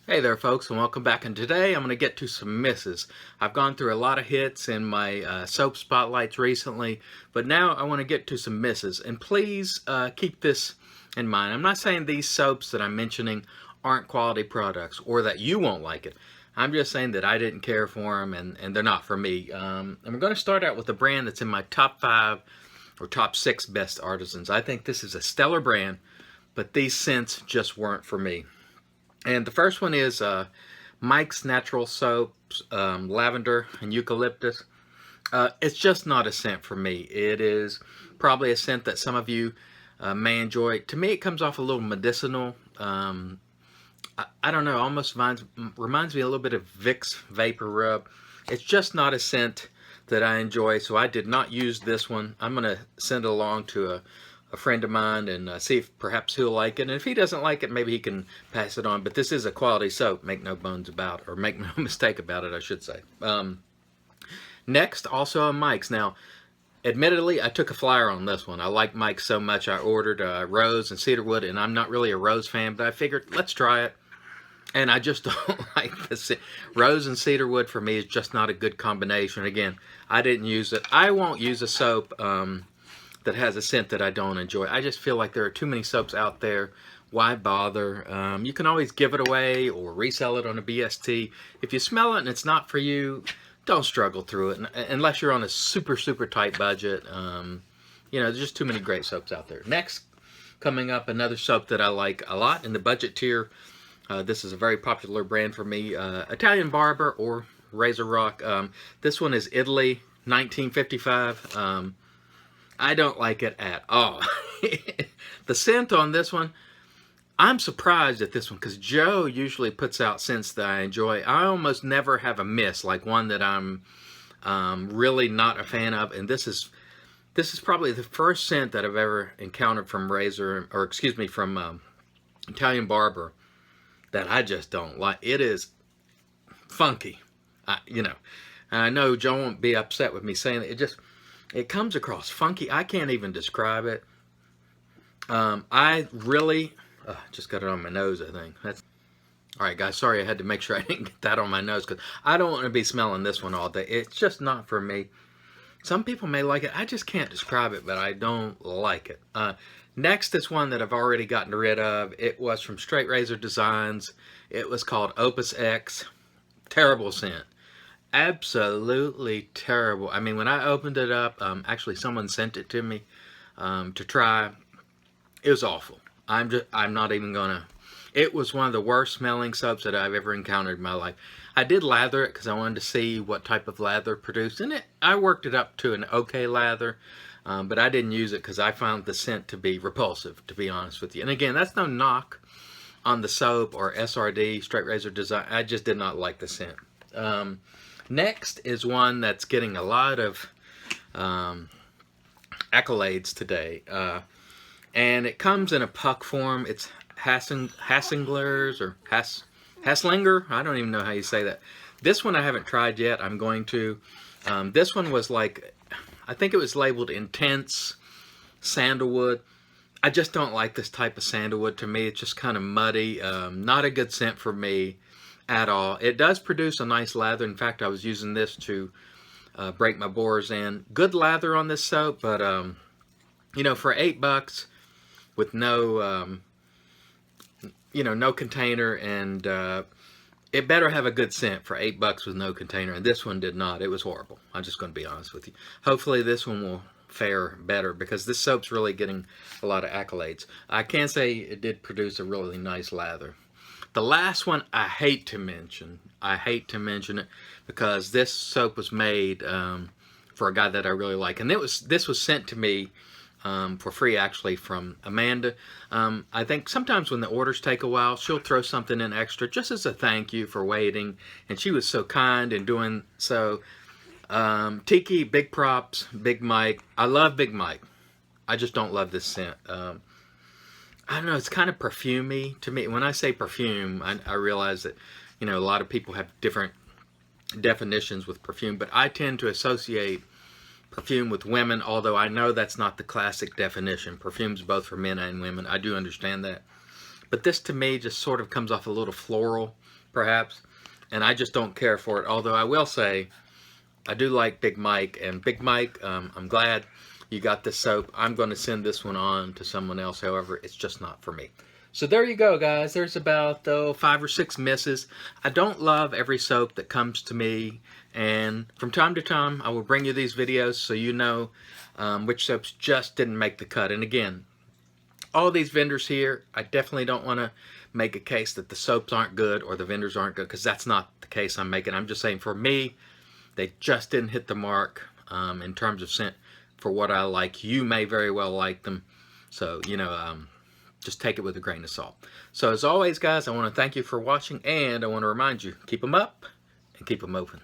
Hey there folks, and welcome back, and today I'm going to get to some misses. I've gone through a lot of hits in my soap spotlights recently, but now I want to get to some misses. And please keep this in mind. I'm not saying these soaps that I'm mentioning aren't quality products or that you won't like it. I'm just saying that I didn't care for them and they're not for me. And we're going to start out with a brand that's in my top 5 or top 6 best artisans. I think this is a stellar brand, but these scents just weren't for me. And the first one is Mike's Natural Soaps, Lavender and Eucalyptus. It's just not a scent for me. It is probably a scent that some of you may enjoy. To me, it comes off a little medicinal. I don't know, almost reminds me a little bit of Vicks Vapor Rub. It's just not a scent that I enjoy, so I did not use this one. I'm going to send it along to a friend of mine and see if perhaps he'll like it. And if he doesn't like it, maybe he can pass it on. But this is a quality soap, make no bones about it, or make no mistake about it, I should say. Next, also on Mike's. Now, admittedly, I took a flyer on this one. I like Mike's so much, I ordered rose and cedarwood, and I'm not really a rose fan, but I figured, let's try it. And I just don't like this. Rose and cedarwood for me is just not a good combination. Again, I didn't use it. I won't use a soap that has a scent that I don't enjoy. I just feel like there are too many soaps out there. Why bother? You can always give it away or resell it on a BST. If you smell it and it's not for you, don't struggle through it unless you're on a super tight budget. You know, there's just too many great soaps out there. Next, coming up, another soap that I like a lot in the budget tier. This is a very popular brand for me, Italian Barber or Razor Rock. This one is Italy, 1955. I don't like it at all. The scent on this one, I'm surprised at this one because Joe usually puts out scents that I enjoy. I almost never have a miss, like one that I'm really not a fan of, and this is probably the first scent that I've ever encountered from from Italian Barber that I just don't like. It is funky, you know. And I know Joe won't be upset with me saying it. It comes across funky. I can't even describe it. I really just got it on my nose, I think. All right, guys. Sorry, I had to make sure I didn't get that on my nose because I don't want to be smelling this one all day. It's just not for me. Some people may like it. I just can't describe it, but I don't like it. Next is one that I've already gotten rid of. It was from Straight Razor Designs. It was called Opus X. Terrible scent. Absolutely terrible. I mean, when I opened it up, actually someone sent it to me to try. It was awful. I'm not even gonna. It was one of the worst smelling soaps that I've ever encountered in my life. I did lather it because I wanted to see what type of lather produced in it. I worked it up to an okay lather, but I didn't use it because I found the scent to be repulsive, to be honest with you. And again, that's no knock on the soap or SRD, Straight Razor Design. I just did not like the scent. Next is one that's getting a lot of accolades today. And it comes in a puck form. It's Passeslinger's or Passeslinger. I don't even know how you say that. This one I haven't tried yet. I'm going to. This one was like, I think it was labeled Intense Sandalwood. I just don't like this type of sandalwood. To me, it's just kind of muddy. Not a good scent for me at all. It does produce a nice lather. In fact, I was using this to break my bores in. Good lather on this soap, but you know, for $8 with no no container, and it better have a good scent for $8 with no container, and this one did not. It was horrible. I'm just going to be honest with you. Hopefully this one will fare better because this soap's really getting a lot of accolades. I can say it did produce a really nice lather. The last one I hate to mention. I hate to mention it because this soap was made for a guy that I really like, and this was sent to me for free, actually, from Amanda. I think sometimes when the orders take a while, she'll throw something in extra just as a thank you for waiting, and she was so kind in doing so. Tiki, big props, Big Mike. I love Big Mike. I just don't love this scent. I don't know, it's kind of perfumey to me. When I say perfume, I realize that, you know, a lot of people have different definitions with perfume, but I tend to associate perfume with women, although I know that's not the classic definition. Perfume's both for men and women. I do understand that. But this to me just sort of comes off a little floral, perhaps, and I just don't care for it. Although I will say, I do like Big Mike, and Big Mike, I'm glad you got this soap. I'm going to send this one on to someone else, however, it's just not for me. So there you go, guys. There's about 5 or 6 misses. I don't love every soap that comes to me, and from time to time I will bring you these videos so you know which soaps just didn't make the cut. And again, all these vendors here, I definitely don't want to make a case that the soaps aren't good or the vendors aren't good, because that's not the case I'm making. I'm just saying, for me, they just didn't hit the mark in terms of scent for what I like. You may very well like them, so just take it with a grain of salt. So as always, guys, I want to thank you for watching, and I want to remind you, keep them up and keep them open.